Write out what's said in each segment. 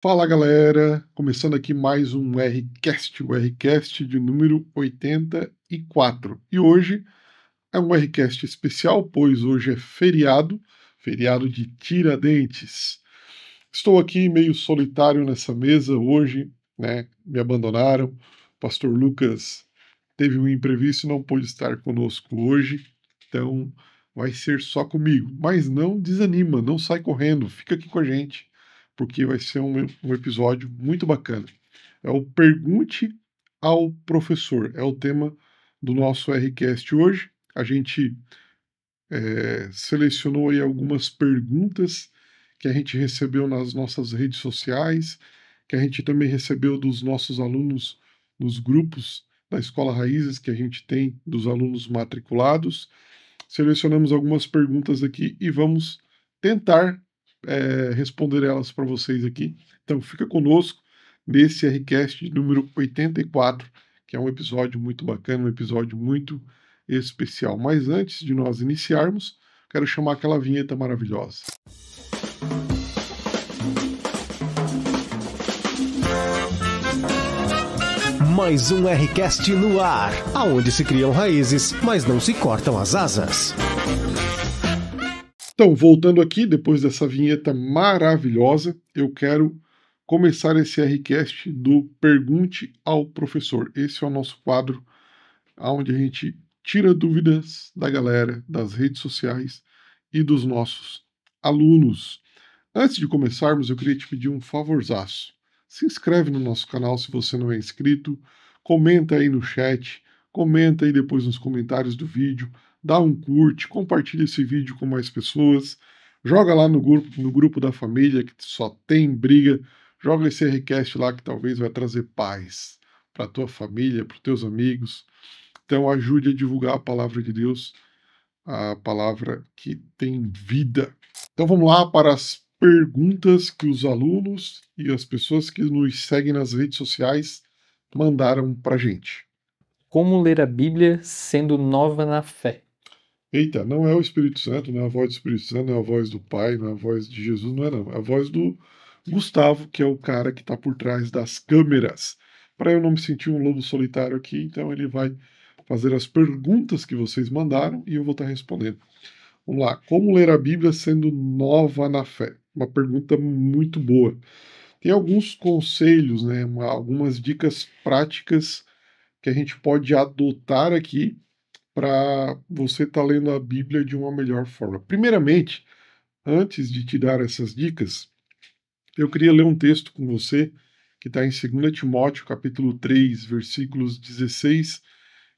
Fala galera, começando aqui mais um Rcast, o Rcast de número 84. E hoje é um Rcast especial, pois hoje é feriado, feriado de Tiradentes. Estou aqui meio solitário nessa mesa hoje, né? Me abandonaram. O pastor Lucas teve um imprevisto e não pôde estar conosco hoje, então vai ser só comigo. Mas não desanima, não sai correndo, fica aqui com a gente, porque vai ser um episódio muito bacana. É o Pergunte ao Professor, é o tema do nosso Rcast hoje. A gente selecionou aí algumas perguntas que a gente recebeu nas nossas redes sociais, que a gente também recebeu dos nossos alunos nos grupos da Escola Raízes que a gente tem dos alunos matriculados. Selecionamos algumas perguntas aqui e vamos tentar responder elas para vocês aqui. Então fica conosco nesse Rcast de número 84, que é um episódio muito bacana, um episódio muito especial. Mas antes de nós iniciarmos, quero chamar aquela vinheta maravilhosa. Mais um Rcast no ar, aonde se criam raízes, mas não se cortam as asas. Então, voltando aqui, depois dessa vinheta maravilhosa, eu quero começar esse Rcast do Pergunte ao Professor. Esse é o nosso quadro onde a gente tira dúvidas da galera, das redes sociais e dos nossos alunos. Antes de começarmos, eu queria te pedir um favorzaço. Se inscreve no nosso canal se você não é inscrito, comenta aí no chat, comenta aí depois nos comentários do vídeo, dá um curte, compartilha esse vídeo com mais pessoas, joga lá no grupo da família que só tem briga, joga esse Rcast lá que talvez vai trazer paz para tua família, para os teus amigos. Então ajude a divulgar a palavra de Deus, a palavra que tem vida. Então vamos lá para as perguntas que os alunos e as pessoas que nos seguem nas redes sociais mandaram para a gente. Como ler a Bíblia sendo nova na fé? Eita, não é o Espírito Santo, não é a voz do Espírito Santo, não é a voz do Pai, não é a voz de Jesus, não é não. É a voz do Gustavo, que é o cara que está por trás das câmeras. Para eu não me sentir um lobo solitário aqui, então ele vai fazer as perguntas que vocês mandaram e eu vou estar respondendo. Vamos lá. Como ler a Bíblia sendo nova na fé? Uma pergunta muito boa. Tem alguns conselhos, né, algumas dicas práticas que a gente pode adotar aqui para você estar lendo a Bíblia de uma melhor forma. Primeiramente, antes de te dar essas dicas, eu queria ler um texto com você que está em 2 Timóteo, capítulo 3, versículos 16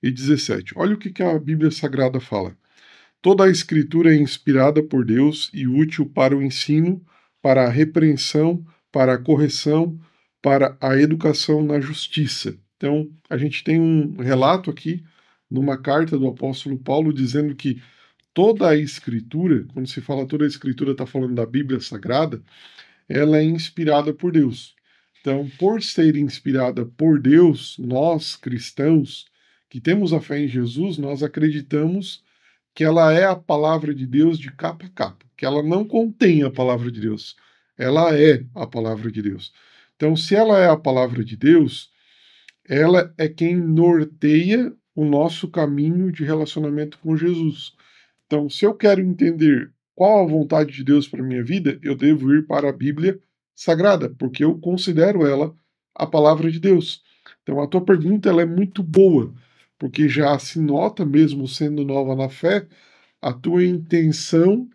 e 17. Olha o que a Bíblia Sagrada fala. Toda a Escritura é inspirada por Deus e útil para o ensino, para a repreensão, para a correção, para a educação na justiça. Então, a gente tem um relato aqui, numa carta do apóstolo Paulo, dizendo que toda a Escritura, quando se fala toda a Escritura, está falando da Bíblia Sagrada, ela é inspirada por Deus. Então, por ser inspirada por Deus, nós, cristãos, que temos a fé em Jesus, nós acreditamos que ela é a palavra de Deus de capa a capa, que ela não contém a palavra de Deus, ela é a palavra de Deus. Então, se ela é a palavra de Deus, ela é quem norteia o nosso caminho de relacionamento com Jesus. Então, se eu quero entender qual a vontade de Deus para a minha vida, eu devo ir para a Bíblia Sagrada, porque eu considero ela a palavra de Deus. Então, a tua pergunta ela é muito boa, porque já se nota, mesmo sendo nova na fé, a tua intenção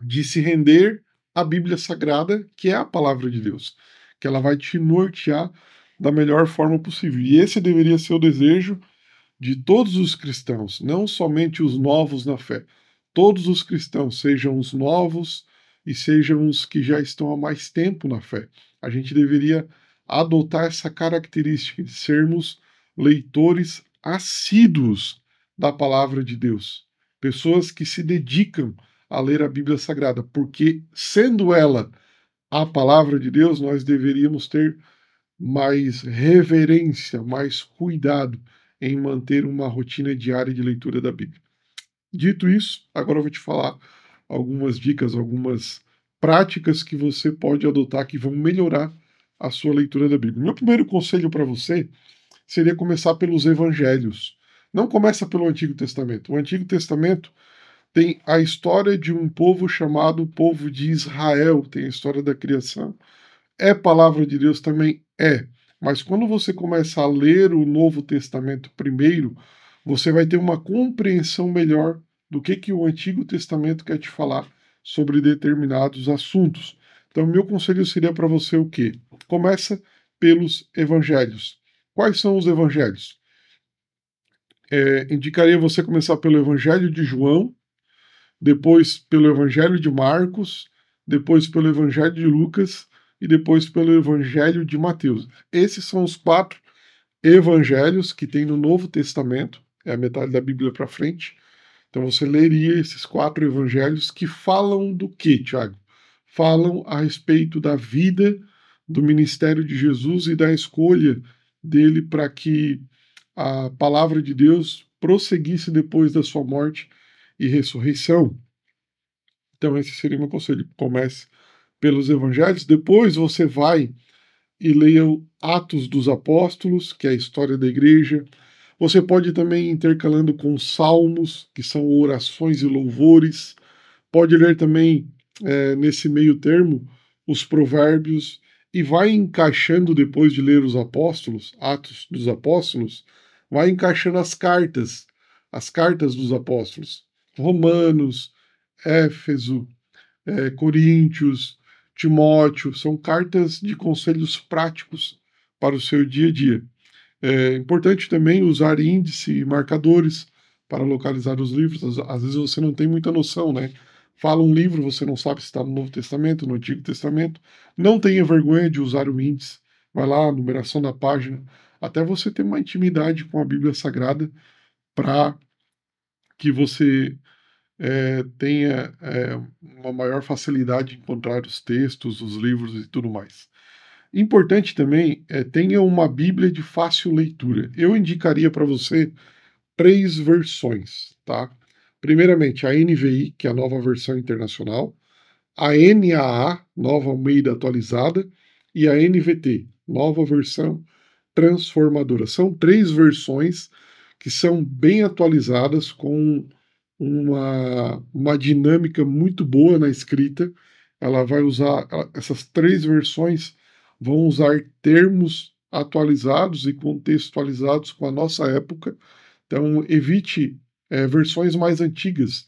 de se render à Bíblia Sagrada, que é a palavra de Deus, que ela vai te nortear da melhor forma possível. E esse deveria ser o desejo de todos os cristãos, não somente os novos na fé. Todos os cristãos, sejam os novos e sejam os que já estão há mais tempo na fé. A gente deveria adotar essa característica de sermos leitores assíduos da palavra de Deus. Pessoas que se dedicam a ler a Bíblia Sagrada, porque, sendo ela a palavra de Deus, nós deveríamos ter mais reverência, mais cuidado em manter uma rotina diária de leitura da Bíblia. Dito isso, agora eu vou te falar algumas dicas, algumas práticas que você pode adotar que vão melhorar a sua leitura da Bíblia. Meu primeiro conselho para você seria começar pelos evangelhos. Não começa pelo Antigo Testamento. O Antigo Testamento tem a história de um povo chamado povo de Israel, tem a história da criação. É palavra de Deus também? É. Mas quando você começa a ler o Novo Testamento primeiro, você vai ter uma compreensão melhor do que o Antigo Testamento quer te falar sobre determinados assuntos. Então, meu conselho seria para você o quê? Começa pelos evangelhos. Quais são os evangelhos? Indicaria você começar pelo Evangelho de João, depois pelo Evangelho de Marcos, depois pelo Evangelho de Lucas e depois pelo Evangelho de Mateus. Esses são os 4 evangelhos que tem no Novo Testamento, é a metade da Bíblia para frente. Então você leria esses 4 evangelhos que falam do quê, Tiago? Falam a respeito da vida, do ministério de Jesus e da escolha dele para que a palavra de Deus prosseguisse depois da sua morte e ressurreição. Então esse seria o meu conselho. Comece pelos evangelhos, depois você vai e leia o Atos dos Apóstolos, que é a história da igreja. Você pode também ir intercalando com salmos, que são orações e louvores. Pode ler também, nesse meio termo, os provérbios, e vai encaixando, depois de ler os apóstolos, Atos dos Apóstolos, vai encaixando as cartas dos apóstolos. Romanos, Éfeso, Coríntios, Timóteo, são cartas de conselhos práticos para o seu dia a dia. É importante também usar índice e marcadores para localizar os livros. Às vezes você não tem muita noção, né? Fala um livro, você não sabe se está no Novo Testamento, no Antigo Testamento. Não tenha vergonha de usar o índice. Vai lá, a numeração da página, até você ter uma intimidade com a Bíblia Sagrada para que você tenha uma maior facilidade de encontrar os textos, os livros e tudo mais. Importante também tenha uma Bíblia de fácil leitura. Eu indicaria para você 3 versões, tá? Primeiramente, a NVI, que é a nova versão internacional, a NAA, nova Almeida atualizada, e a NVT, nova versão transformadora. São 3 versões que são bem atualizadas, com uma dinâmica muito boa na escrita. Ela vai usar, essas 3 versões vão usar termos atualizados e contextualizados com a nossa época. Então, evite versões mais antigas.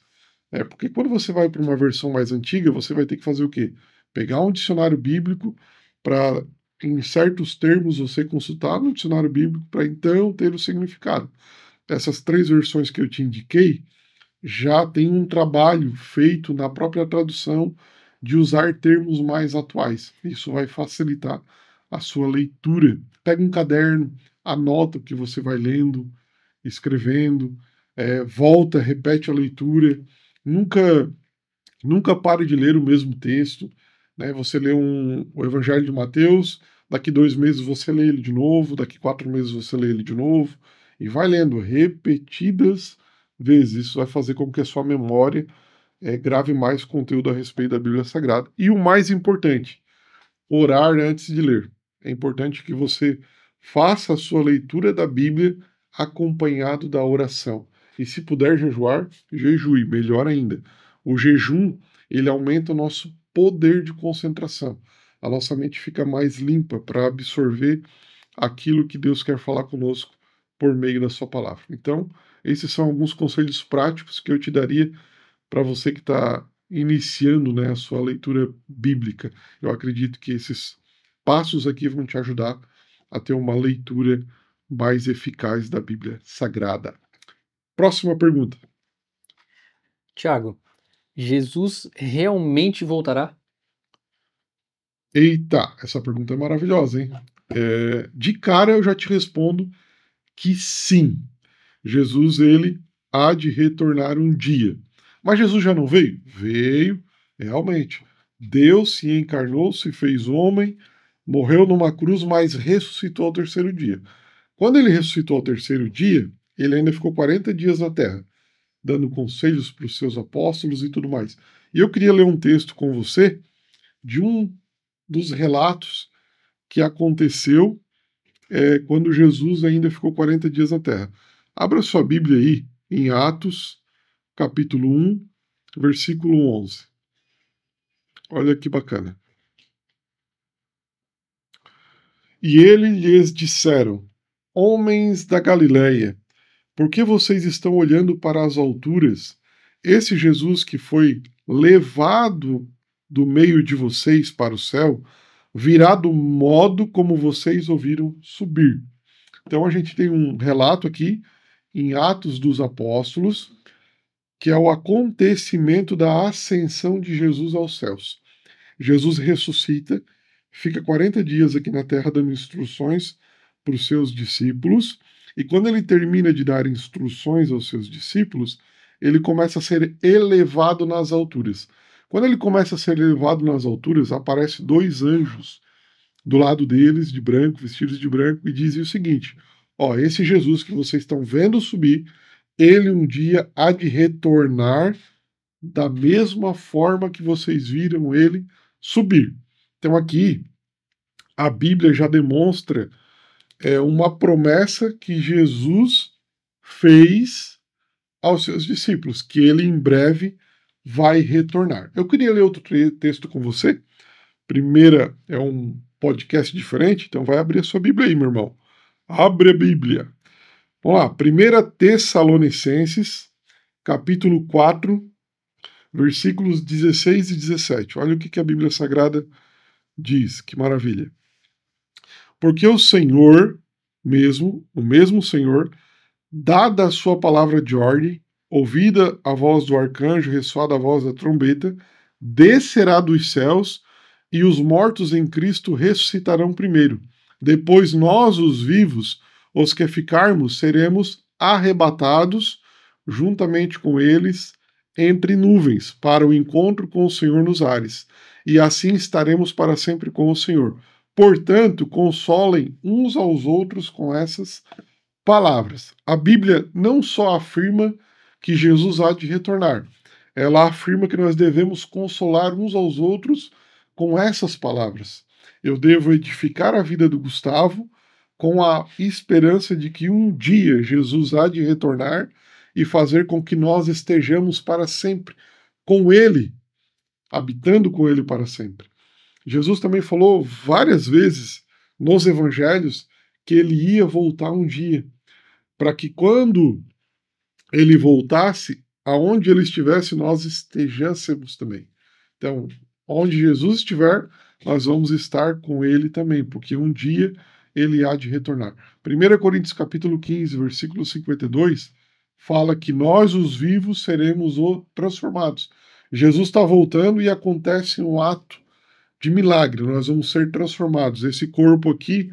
Porque quando você vai para uma versão mais antiga, você vai ter que fazer o quê? Pegar um dicionário bíblico para, em certos termos, você consultar no dicionário bíblico para então ter o significado. Essas 3 versões que eu te indiquei já tem um trabalho feito na própria tradução de usar termos mais atuais. Isso vai facilitar a sua leitura. Pega um caderno, anota o que você vai lendo, escrevendo, volta, repete a leitura. Nunca pare de ler o mesmo texto. Né? Você lê o Evangelho de Mateus, daqui 2 meses você lê ele de novo, daqui 4 meses você lê ele de novo, e vai lendo repetidas vezes. Isso vai fazer com que a sua memória grave mais conteúdo a respeito da Bíblia Sagrada. E o mais importante, orar antes de ler. É importante que você faça a sua leitura da Bíblia acompanhado da oração. E se puder jejuar, jejue, melhor ainda. O jejum, ele aumenta o nosso poder de concentração. A nossa mente fica mais limpa para absorver aquilo que Deus quer falar conosco por meio da sua palavra. Então, esses são alguns conselhos práticos que eu te daria para você que está iniciando, né, a sua leitura bíblica. Eu acredito que esses passos aqui vão te ajudar a ter uma leitura mais eficaz da Bíblia Sagrada. Próxima pergunta. Tiago, Jesus realmente voltará? Eita, essa pergunta é maravilhosa, hein? De cara eu já te respondo que sim. Jesus, ele há de retornar um dia. Mas Jesus já não veio? Veio, realmente. Deus se encarnou, se fez homem, morreu numa cruz, mas ressuscitou ao 3º dia. Quando ele ressuscitou ao 3º dia, ele ainda ficou 40 dias na terra, dando conselhos para os seus apóstolos e tudo mais. E eu queria ler um texto com você de um dos relatos que aconteceu quando Jesus ainda ficou 40 dias na terra. Abra sua Bíblia aí em Atos, capítulo 1, versículo 11. Olha que bacana. E ele lhes disseram: homens da Galileia, por que vocês estão olhando para as alturas? Esse Jesus que foi levado do meio de vocês para o céu, virá do modo como vocês ouviram subir. Então a gente tem um relato aqui em Atos dos Apóstolos, que é o acontecimento da ascensão de Jesus aos céus. Jesus ressuscita, fica 40 dias aqui na terra dando instruções para os seus discípulos, e quando ele termina de dar instruções aos seus discípulos, ele começa a ser elevado nas alturas. Quando ele começa a ser elevado nas alturas, aparecem 2 anjos do lado deles, de branco, vestidos de branco, e dizem o seguinte: ó, esse Jesus que vocês estão vendo subir, ele um dia há de retornar da mesma forma que vocês viram ele subir. Então aqui a Bíblia já demonstra uma promessa que Jesus fez aos seus discípulos, que ele em breve vai retornar. Eu queria ler outro texto com você. Primeira é um podcast diferente, então vai abrir a sua Bíblia aí, meu irmão. Abre a Bíblia. Vamos lá, 1 Tessalonicenses, capítulo 4, versículos 16 e 17. Olha o que a Bíblia Sagrada diz, que maravilha. Porque o Senhor mesmo, o mesmo Senhor, dada a sua palavra de ordem, ouvida a voz do arcanjo, ressoada a voz da trombeta, descerá dos céus, e os mortos em Cristo ressuscitarão primeiro. Depois nós, os vivos, os que ficarmos, seremos arrebatados juntamente com eles entre nuvens, para o encontro com o Senhor nos ares. E assim estaremos para sempre com o Senhor. Portanto, consolem uns aos outros com essas palavras. A Bíblia não só afirma que Jesus há de retornar, ela afirma que nós devemos consolar uns aos outros com essas palavras. Eu devo edificar a vida do Gustavo com a esperança de que um dia Jesus há de retornar e fazer com que nós estejamos para sempre com Ele, habitando com Ele para sempre. Jesus também falou várias vezes nos evangelhos que ele ia voltar um dia, para que quando ele voltasse, aonde ele estivesse, nós estejamos também. Então, onde Jesus estiver, nós vamos estar com ele também, porque um dia ele há de retornar. 1 Coríntios capítulo 15, versículo 52, fala que nós, os vivos, seremos transformados. Jesus está voltando e acontece um ato de milagre, nós vamos ser transformados. Esse corpo aqui,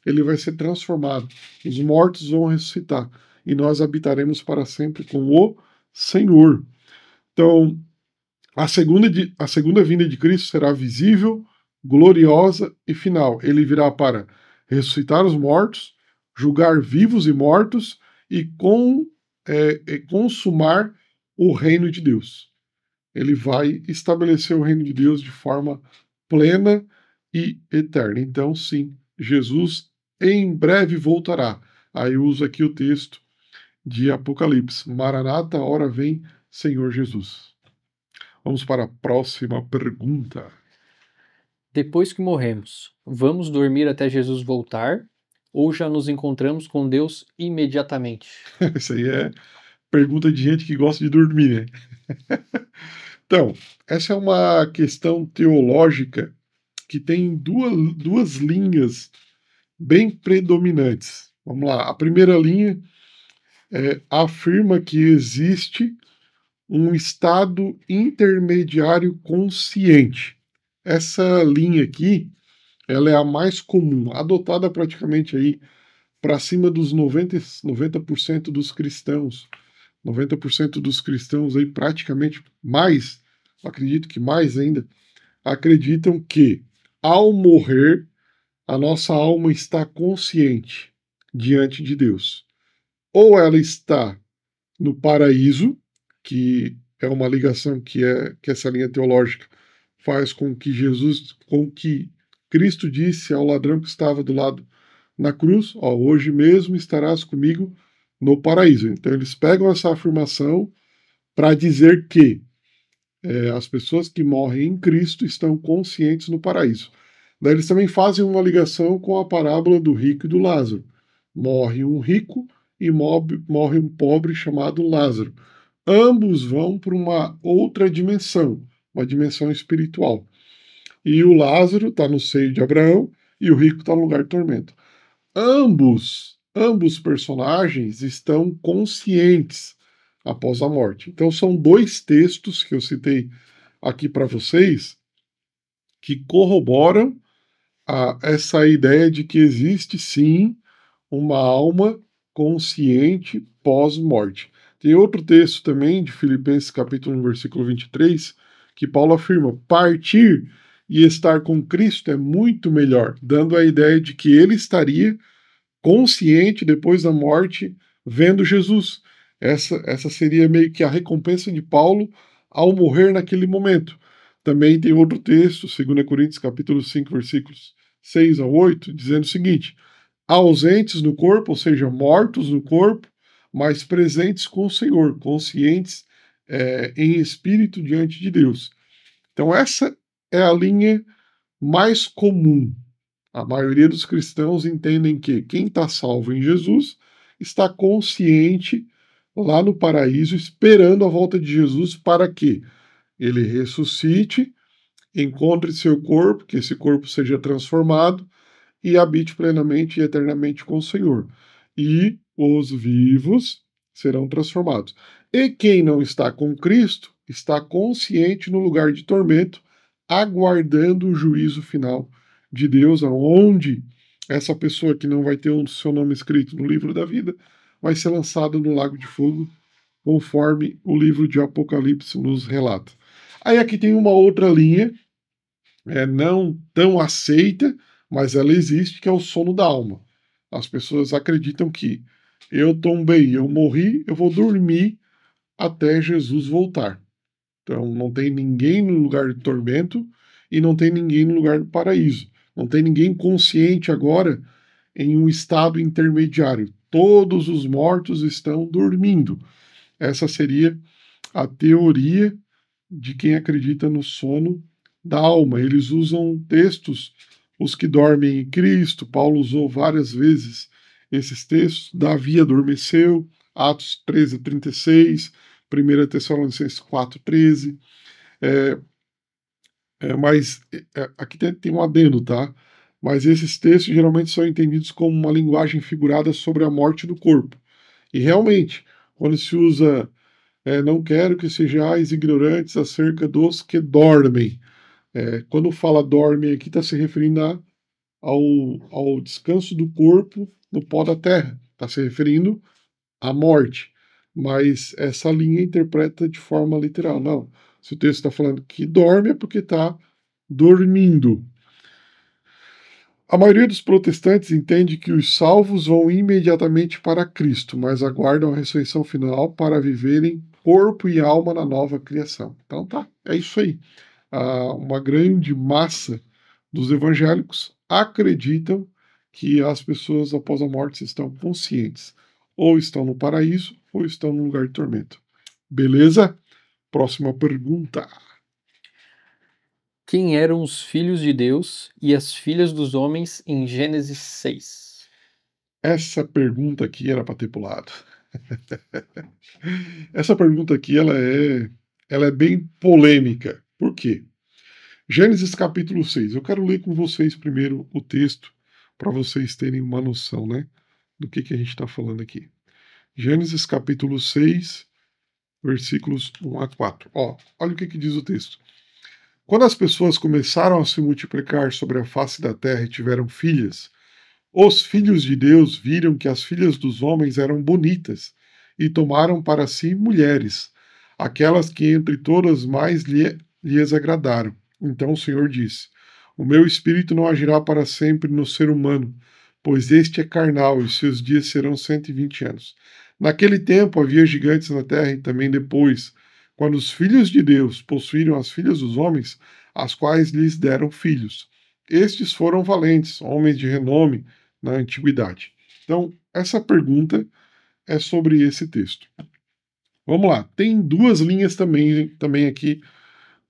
ele vai ser transformado. Os mortos vão ressuscitar. E nós habitaremos para sempre com o Senhor. Então, a segunda vinda de Cristo será visível, gloriosa e final. Ele virá para ressuscitar os mortos, julgar vivos e mortos e consumar o reino de Deus. Ele vai estabelecer o reino de Deus de forma plena e eterna. Então, sim, Jesus em breve voltará. Aí eu uso aqui o texto de Apocalipse. Maranata, hora vem, Senhor Jesus. Vamos para a próxima pergunta. Depois que morremos, vamos dormir até Jesus voltar ou já nos encontramos com Deus imediatamente? Isso aí é pergunta de gente que gosta de dormir, né? Então, essa é uma questão teológica que tem duas linhas bem predominantes. Vamos lá, a primeira linha afirma que existe um estado intermediário consciente. Essa linha aqui, ela é a mais comum, adotada praticamente aí para cima dos 90% dos cristãos. 90% dos cristãos aí, praticamente mais, acredito que mais ainda, acreditam que ao morrer, a nossa alma está consciente diante de Deus. Ou ela está no paraíso, que é uma ligação que essa linha teológica faz com que Cristo disse ao ladrão que estava do lado na cruz, ó, hoje mesmo estarás comigo no paraíso. Então eles pegam essa afirmação para dizer que as pessoas que morrem em Cristo estão conscientes no paraíso. Daí eles também fazem uma ligação com a parábola do rico e do Lázaro. Morre um rico e morre um pobre chamado Lázaro. Ambos vão para uma outra dimensão, uma dimensão espiritual. E o Lázaro está no seio de Abraão e o rico está no lugar de tormento. Ambos personagens estão conscientes após a morte. Então são dois textos que eu citei aqui para vocês que corroboram essa ideia de que existe sim uma alma consciente pós-morte. Tem outro texto também de Filipenses capítulo 1, versículo 23, que Paulo afirma: partir e estar com Cristo é muito melhor, dando a ideia de que ele estaria consciente depois da morte, vendo Jesus. Essa seria meio que a recompensa de Paulo ao morrer naquele momento. Também tem outro texto, 2 Coríntios capítulo 5, versículos 6 a 8, dizendo o seguinte: ausentes no corpo, ou seja, mortos no corpo, mas presentes com o Senhor, conscientes em espírito diante de Deus. Então essa é a linha mais comum. A maioria dos cristãos entendem que quem está salvo em Jesus está consciente lá no paraíso, esperando a volta de Jesus para que ele ressuscite, encontre seu corpo, que esse corpo seja transformado e habite plenamente e eternamente com o Senhor. E os vivos serão transformados. E quem não está com Cristo está consciente no lugar de tormento, aguardando o juízo final de Deus, aonde essa pessoa que não vai ter o seu nome escrito no livro da vida vai ser lançada no lago de fogo, conforme o livro de Apocalipse nos relata. Aí aqui tem uma outra linha, não tão aceita, mas ela existe, que é o sono da alma. As pessoas acreditam que eu tombei, eu morri, eu vou dormir até Jesus voltar. Então não tem ninguém no lugar de tormento e não tem ninguém no lugar do paraíso. Não tem ninguém consciente agora em um estado intermediário. Todos os mortos estão dormindo. Essa seria a teoria de quem acredita no sono da alma. Eles usam textos, os que dormem em Cristo. Paulo usou várias vezes esses textos. Davi adormeceu, Atos 13:36, 1 Tessalonicenses 4:13. Mas aqui tem um adendo, tá? Mas esses textos geralmente são entendidos como uma linguagem figurada sobre a morte do corpo. E realmente, quando se usa não quero que sejais ignorantes acerca dos que dormem. Quando fala dorme aqui, está se referindo ao descanso do corpo no pó da terra. Está se referindo à morte. Mas essa linha interpreta de forma literal. Não. Se o texto está falando que dorme, é porque está dormindo. A maioria dos protestantes entende que os salvos vão imediatamente para Cristo, mas aguardam a ressurreição final para viverem corpo e alma na nova criação. Então tá, é isso aí. Uma grande massa dos evangélicos acreditam que as pessoas após a morte estão conscientes. Ou estão no paraíso, ou estão no lugar de tormento. Beleza? Próxima pergunta. Quem eram os filhos de Deus e as filhas dos homens em Gênesis 6? Essa pergunta aqui era para ter pulado. Essa pergunta aqui ela é bem polêmica. Por quê? Gênesis capítulo 6. Eu quero ler com vocês primeiro o texto para vocês terem uma noção, né, do que a gente está falando aqui. Gênesis capítulo 6, versículos 1 a 4. Olha o que diz o texto. Quando as pessoas começaram a se multiplicar sobre a face da terra e tiveram filhas, os filhos de Deus viram que as filhas dos homens eram bonitas e tomaram para si mulheres, aquelas que entre todas mais lhes agradaram. Então o Senhor disse: o meu espírito não agirá para sempre no ser humano, pois este é carnal e seus dias serão 120 anos. Naquele tempo havia gigantes na terra e também depois, quando os filhos de Deus possuíram as filhas dos homens, as quais lhes deram filhos. estes foram valentes, homens de renome na antiguidade. Então, essa pergunta é sobre esse texto. Vamos lá, tem duas linhas também aqui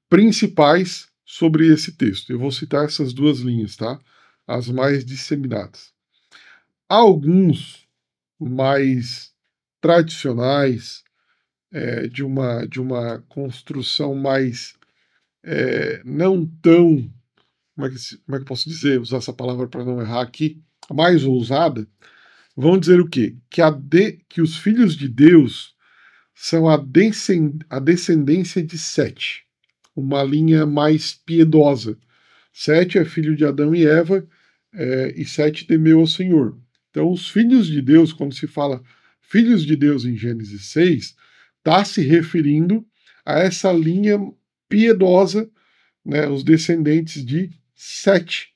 principais sobre esse texto. Eu vou citar essas duas linhas, tá? As mais disseminadas. Há alguns mais tradicionais, de uma construção mais não tão, como é que eu posso dizer, usar essa palavra para não errar aqui, mais ousada, vão dizer o quê? Que os filhos de Deus são a descendência de Sete, uma linha mais piedosa. Sete é filho de Adão e Eva, e Sete temeu ao Senhor. Então, os filhos de Deus, quando se fala filhos de Deus em Gênesis 6, está se referindo a essa linha piedosa, né, os descendentes de Sete.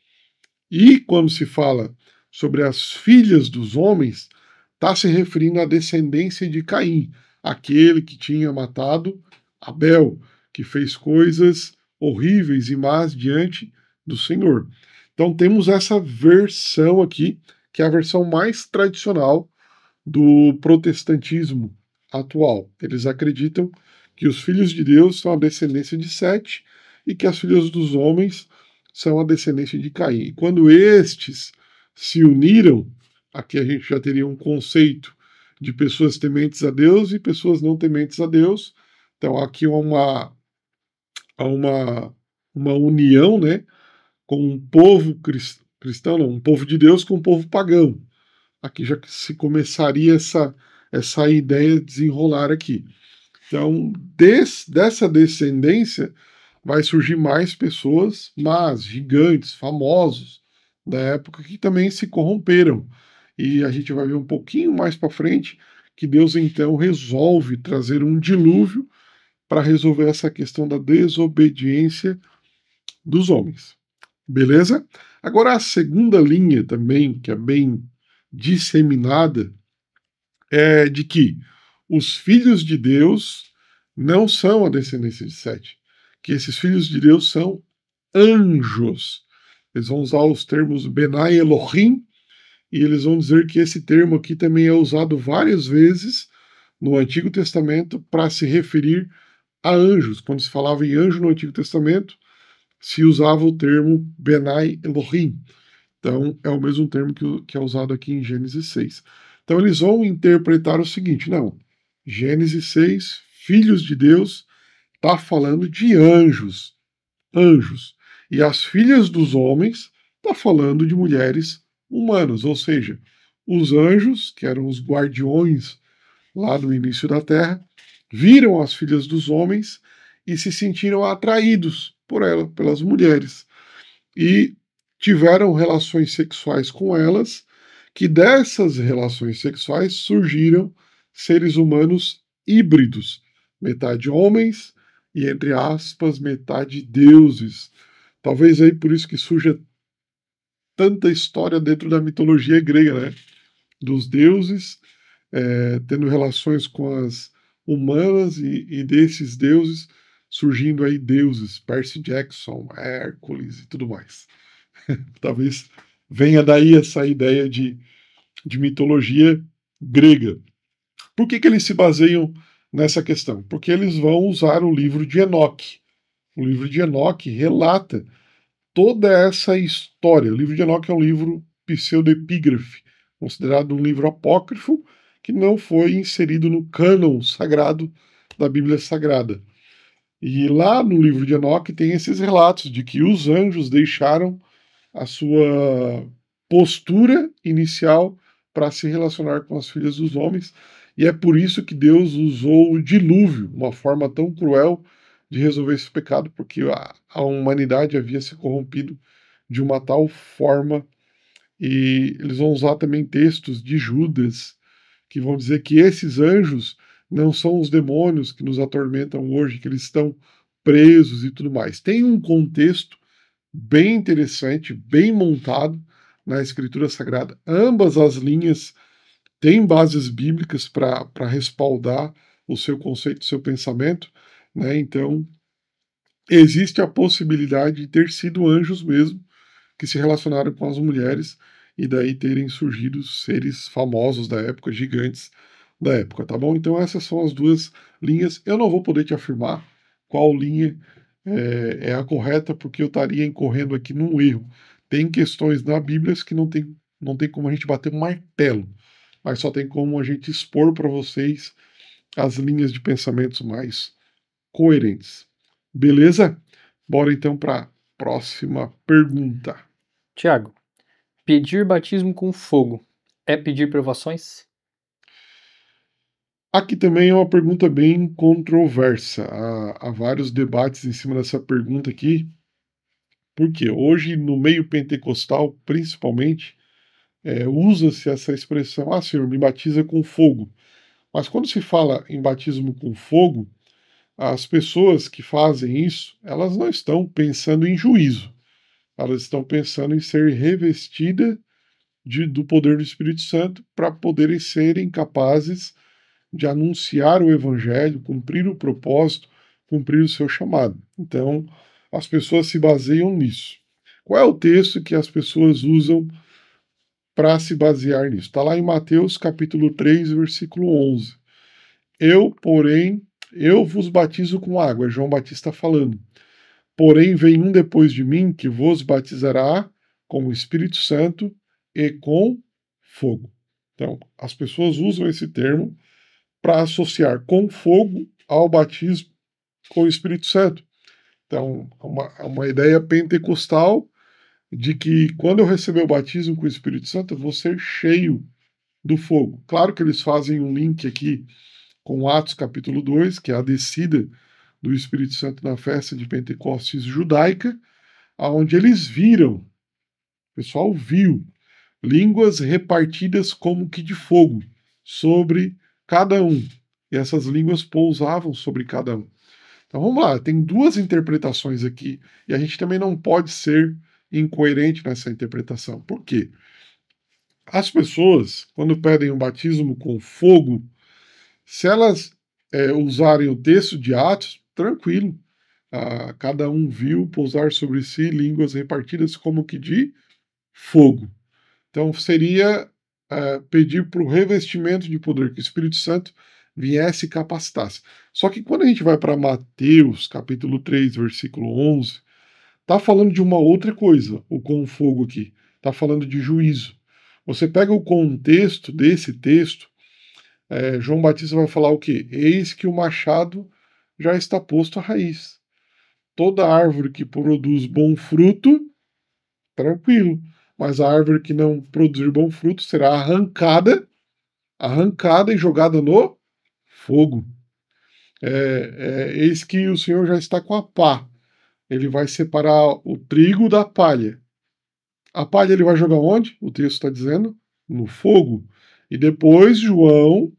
E quando se fala sobre as filhas dos homens, está se referindo à descendência de Caim, aquele que tinha matado Abel, que fez coisas horríveis e más diante do Senhor. Então temos essa versão aqui, que é a versão mais tradicional do protestantismo atual. Eles acreditam que os filhos de Deus são a descendência de Sete e que as filhas dos homens são a descendência de Caim. E quando estes se uniram, aqui a gente já teria um conceito de pessoas tementes a Deus e pessoas não tementes a Deus. Então aqui há uma união, né, com um povo cristão, não, um povo de Deus com um povo pagão. Aqui já se começaria essa ideia de desenrolar aqui. Então, dessa descendência vai surgir mais pessoas, mas gigantes, famosos da época, que também se corromperam. E a gente vai ver um pouquinho mais para frente que Deus então resolve trazer um dilúvio para resolver essa questão da desobediência dos homens. Beleza? Agora a segunda linha também, que é bem disseminada, é de que os filhos de Deus não são a descendência de Sete, que esses filhos de Deus são anjos. Eles vão usar os termos Benai Elohim, e eles vão dizer que esse termo aqui também é usado várias vezes no Antigo Testamento para se referir a anjos. Quando se falava em anjo no Antigo Testamento, se usava o termo Benai Elohim. Então, é o mesmo termo que é usado aqui em Gênesis 6. Então, eles vão interpretar o seguinte: não, Gênesis 6, filhos de Deus, está falando de anjos. Anjos. E as filhas dos homens está falando de mulheres humanas, ou seja, os anjos, que eram os guardiões lá no início da Terra, viram as filhas dos homens e se sentiram atraídos por ela, pelas mulheres, e tiveram relações sexuais com elas, que dessas relações sexuais surgiram seres humanos híbridos, metade homens e, entre aspas, metade deuses. Talvez aí por isso que surja tanta história dentro da mitologia grega, né? Dos deuses tendo relações com as humanas e desses deuses surgindo aí deuses, Percy Jackson, Hércules e tudo mais. Talvez venha daí essa ideia de mitologia grega. Por que eles se baseiam nessa questão? Porque eles vão usar o livro de Enoque. O livro de Enoque relata toda essa história. O livro de Enoque é um livro pseudepígrafe, considerado um livro apócrifo, que não foi inserido no cânon sagrado da Bíblia Sagrada. E lá no livro de Enoque tem esses relatos de que os anjos deixaram a sua postura inicial para se relacionar com as filhas dos homens, e é por isso que Deus usou o dilúvio, uma forma tão cruel de resolver esse pecado, porque a humanidade havia se corrompido de uma tal forma. E eles vão usar também textos de Judas, que vão dizer que esses anjos não são os demônios que nos atormentam hoje, que eles estão presos e tudo mais. Tem um contexto bem interessante, bem montado na Escritura Sagrada. Ambas as linhas têm bases bíblicas para respaldar o seu conceito, o seu pensamento, né? Então, existe a possibilidade de ter sido anjos mesmo, que se relacionaram com as mulheres e daí terem surgido seres famosos da época, gigantes da época, tá bom? Então essas são as duas linhas. Eu não vou poder te afirmar qual linha é a correta, porque eu estaria incorrendo aqui num erro. Tem questões na Bíblia que não tem como a gente bater um martelo, mas só tem como a gente expor para vocês as linhas de pensamentos mais coerentes. Beleza? Bora então para a próxima pergunta. Tiago, pedir batismo com fogo é pedir provações? Aqui também é uma pergunta bem controversa. Há vários debates em cima dessa pergunta aqui, porque hoje, no meio pentecostal, principalmente, usa-se essa expressão: ah, Senhor, me batiza com fogo. Mas quando se fala em batismo com fogo, as pessoas que fazem isso, elas não estão pensando em juízo, elas estão pensando em ser revestidas do poder do Espírito Santo para poderem serem capazes de anunciar o Evangelho, cumprir o propósito, cumprir o seu chamado. Então, as pessoas se baseiam nisso. Qual é o texto que as pessoas usam para se basear nisso? Está lá em Mateus capítulo 3, versículo 11. Eu vos batizo com água, é João Batista falando. Porém, vem um depois de mim que vos batizará com o Espírito Santo e com fogo. Então, as pessoas usam esse termo para associar com fogo ao batismo com o Espírito Santo. Então, é uma ideia pentecostal de que quando eu receber o batismo com o Espírito Santo, eu vou ser cheio do fogo. Claro que eles fazem um link aqui com Atos capítulo 2, que é a descida do Espírito Santo na festa de Pentecostes judaica, onde eles viram, o pessoal viu, línguas repartidas como que de fogo sobre cada um. E essas línguas pousavam sobre cada um. Então vamos lá, tem duas interpretações aqui, e a gente também não pode ser incoerente nessa interpretação. Por quê? As pessoas, quando pedem um batismo com fogo, se elas usarem o texto de Atos, tranquilo. Cada um viu pousar sobre si línguas repartidas como que de fogo. Então seria pedir para o revestimento de poder que o Espírito Santo viesse e capacitasse. Só que quando a gente vai para Mateus, capítulo 3, versículo 11, está falando de uma outra coisa, o com fogo aqui. Está falando de juízo. Você pega o contexto desse texto, João Batista vai falar o quê? Eis que o machado já está posto à raiz. Toda árvore que produz bom fruto, tranquilo. Mas a árvore que não produzir bom fruto será arrancada e jogada no fogo. Eis que o Senhor já está com a pá. Ele vai separar o trigo da palha. A palha ele vai jogar onde? O texto está dizendo, no fogo. E depois João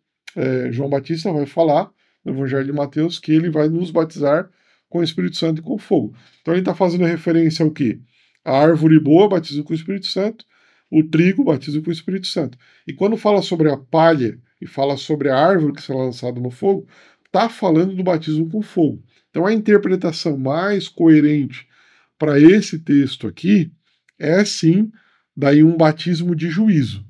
Batista vai falar no Evangelho de Mateus que ele vai nos batizar com o Espírito Santo e com fogo. Então ele está fazendo referência ao quê? A árvore boa batiza com o Espírito Santo, o trigo batiza com o Espírito Santo. E quando fala sobre a palha e fala sobre a árvore que será lançada no fogo, está falando do batismo com fogo. Então a interpretação mais coerente para esse texto aqui é sim daí um batismo de juízo.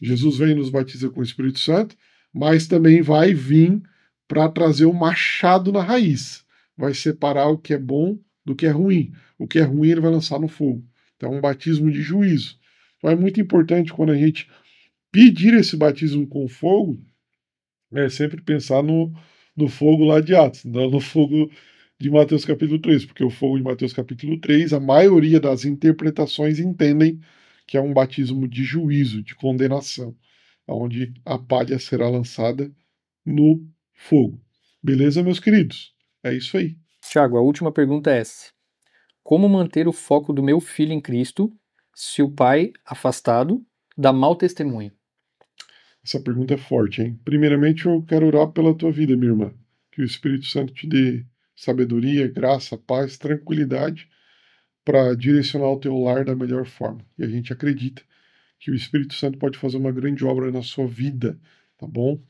Jesus vem e nos batiza com o Espírito Santo, mas também vai vir para trazer um machado na raiz. Vai separar o que é bom do que é ruim. O que é ruim ele vai lançar no fogo. Então é um batismo de juízo. Então é muito importante quando a gente pedir esse batismo com fogo, sempre pensar no fogo lá de Atos, não no fogo de Mateus capítulo 3, porque o fogo de Mateus capítulo 3, a maioria das interpretações entendem que é um batismo de juízo, de condenação, onde a palha será lançada no fogo. Beleza, meus queridos? É isso aí. Tiago, a última pergunta é essa. Como manter o foco do meu filho em Cristo se o pai, afastado, dá mau testemunho? Essa pergunta é forte, hein? Primeiramente, eu quero orar pela tua vida, minha irmã. Que o Espírito Santo te dê sabedoria, graça, paz, tranquilidade para direcionar o teu lar da melhor forma. E a gente acredita que o Espírito Santo pode fazer uma grande obra na sua vida, tá bom?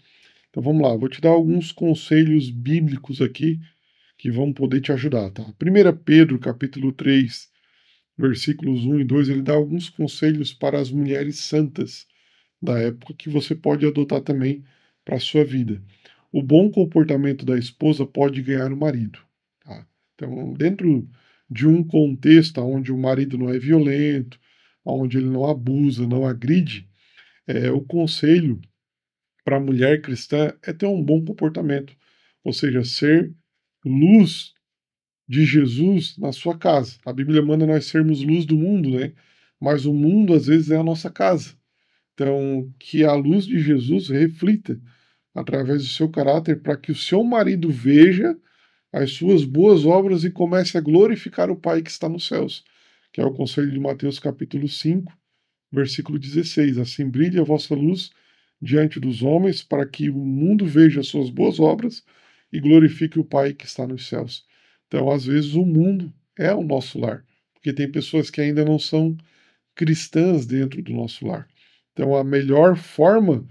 Então vamos lá, vou te dar alguns conselhos bíblicos aqui que vão poder te ajudar, tá? 1 Pedro, capítulo 3, versículos 1 e 2, ele dá alguns conselhos para as mulheres santas da época que você pode adotar também para a sua vida. O bom comportamento da esposa pode ganhar o marido. Tá? Então, dentro de um contexto onde o marido não é violento, onde ele não abusa, não agride, o conselho para a mulher cristã é ter um bom comportamento, ou seja, ser luz de Jesus na sua casa. A Bíblia manda nós sermos luz do mundo, né? Mas o mundo às vezes é a nossa casa. Então, que a luz de Jesus reflita através do seu caráter para que o seu marido veja as suas boas obras e comece a glorificar o Pai que está nos céus, que é o conselho de Mateus capítulo 5, versículo 16. Assim brilhe a vossa luz diante dos homens, para que o mundo veja as suas boas obras e glorifique o Pai que está nos céus. Então, às vezes, o mundo é o nosso lar, porque tem pessoas que ainda não são cristãs dentro do nosso lar. Então, a melhor forma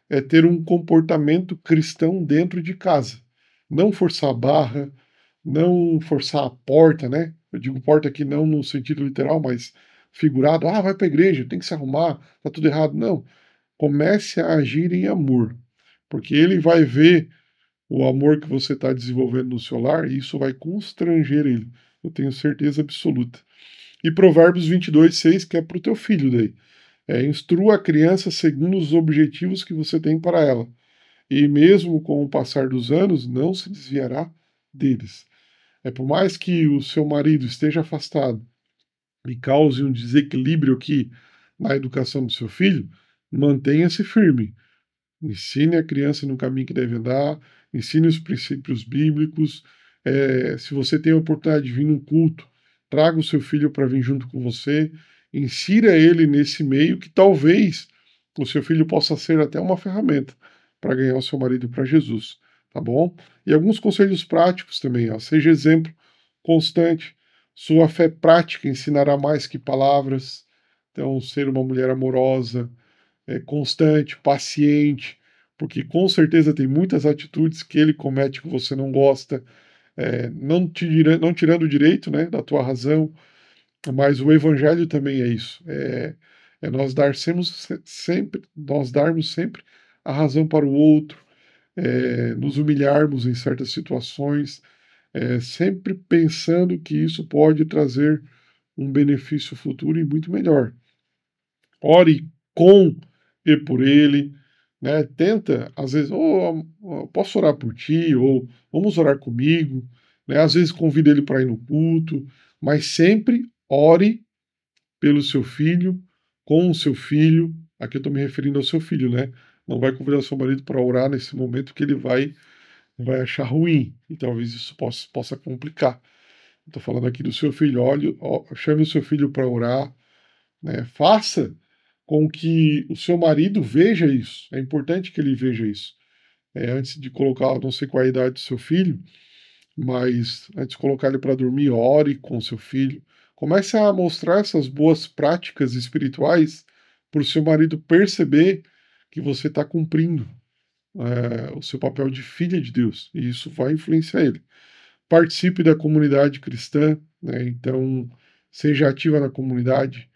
é ter um comportamento cristão dentro de casa. Não forçar a barra, não forçar a porta, né? Eu digo porta aqui não no sentido literal, mas figurado. Ah, vai para a igreja, tem que se arrumar, tá tudo errado. Não. Comece a agir em amor, porque ele vai ver o amor que você está desenvolvendo no seu lar e isso vai constranger ele. Eu tenho certeza absoluta. E Provérbios 22:6, que é para o teu filho daí. Instrua a criança segundo os objetivos que você tem para ela. E mesmo com o passar dos anos, não se desviará deles. Por mais que o seu marido esteja afastado e cause um desequilíbrio aqui na educação do seu filho, mantenha-se firme. Ensine a criança no caminho que deve andar, ensine os princípios bíblicos. Se você tem a oportunidade de vir num culto, traga o seu filho para vir junto com você, insira ele nesse meio que talvez o seu filho possa ser até uma ferramenta para ganhar o seu marido para Jesus, tá bom? E alguns conselhos práticos também, ó. Seja exemplo constante, sua fé prática ensinará mais que palavras. Então, ser uma mulher amorosa, constante, paciente, porque com certeza tem muitas atitudes que ele comete que você não gosta, não tirando o direito, né, da tua razão, mas o evangelho também é isso, nós darmos sempre a razão para o outro, nos humilharmos em certas situações, sempre pensando que isso pode trazer um benefício futuro e muito melhor. Ore com e por ele, né? Tenta, às vezes, posso orar por ti, ou vamos orar comigo, né? Às vezes convida ele para ir no culto, mas sempre ore pelo seu filho, com o seu filho. Aqui eu estou me referindo ao seu filho, né? Não vai convidar o seu marido para orar nesse momento que ele vai achar ruim, e talvez isso possa complicar. Estou falando aqui do seu filho, chame o seu filho para orar, né? Faça com que o seu marido veja isso. É importante que ele veja isso. Antes de colocar, não sei qual é a idade do seu filho, mas antes de colocar ele para dormir, ore com o seu filho. Comece a mostrar essas boas práticas espirituais para o seu marido perceber que você está cumprindo o seu papel de filha de Deus. E isso vai influenciar ele. Participe da comunidade cristã, né? Então seja ativa na comunidade,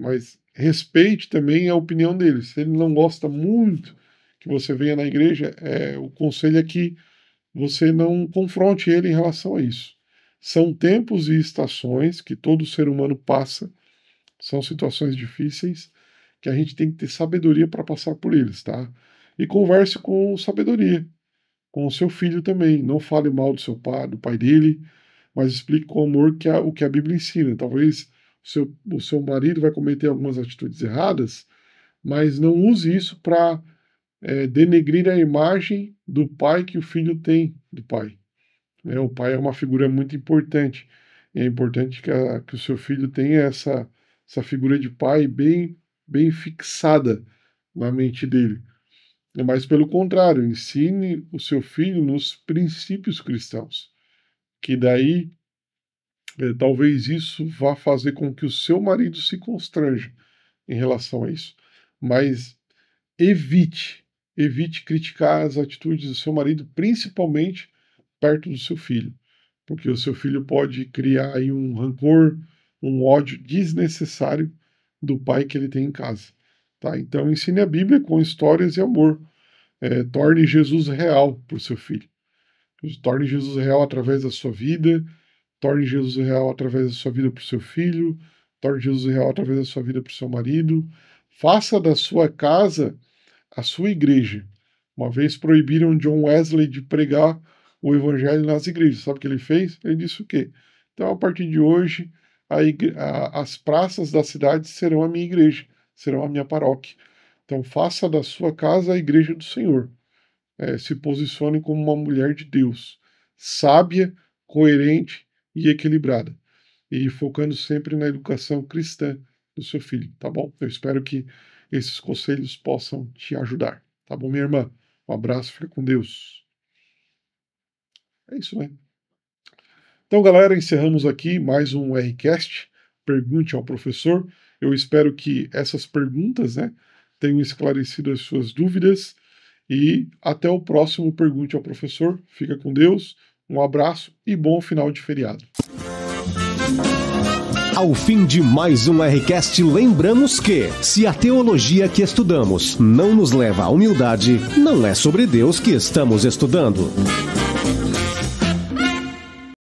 mas respeite também a opinião dele. Se ele não gosta muito que você venha na igreja, o conselho é que você não confronte ele em relação a isso. São tempos e estações que todo ser humano passa, são situações difíceis que a gente tem que ter sabedoria para passar por eles, tá? E converse com sabedoria, com o seu filho também. Não fale mal do seu pai, do pai dele, mas explique com amor o que a Bíblia ensina. Talvez o seu marido vai cometer algumas atitudes erradas, mas não use isso para denegrir a imagem do pai que o filho tem do pai. O pai é uma figura muito importante. E é importante que o seu filho tenha essa figura de pai bem, bem fixada na mente dele. Mas, pelo contrário, ensine o seu filho nos princípios cristãos, que daí talvez isso vá fazer com que o seu marido se constranja em relação a isso. Mas evite criticar as atitudes do seu marido, principalmente perto do seu filho, porque o seu filho pode criar aí um rancor, um ódio desnecessário do pai que ele tem em casa. Tá? Então ensine a Bíblia com histórias e amor. Torne Jesus real para o seu filho. Torne Jesus real através da sua vida, torne Jesus real através da sua vida para o seu filho, torne Jesus real através da sua vida para o seu marido. Faça da sua casa a sua igreja. Uma vez proibiram John Wesley de pregar o evangelho nas igrejas. Sabe o que ele fez? Ele disse o quê? Então, a partir de hoje, as praças da cidade serão a minha igreja, serão a minha paróquia. Então, faça da sua casa a igreja do Senhor. Se posicione como uma mulher de Deus, sábia, coerente e equilibrada. E focando sempre na educação cristã do seu filho, tá bom? Eu espero que esses conselhos possam te ajudar. Tá bom, minha irmã? Um abraço, fica com Deus. É isso, né? Então, galera, encerramos aqui mais um Rcast. Pergunte ao professor. Eu espero que essas perguntas, né, tenham esclarecido as suas dúvidas. E até o próximo Pergunte ao Professor. Fica com Deus. Um abraço e bom final de feriado. Ao fim de mais um Rcast, lembramos que, se a teologia que estudamos não nos leva à humildade, não é sobre Deus que estamos estudando.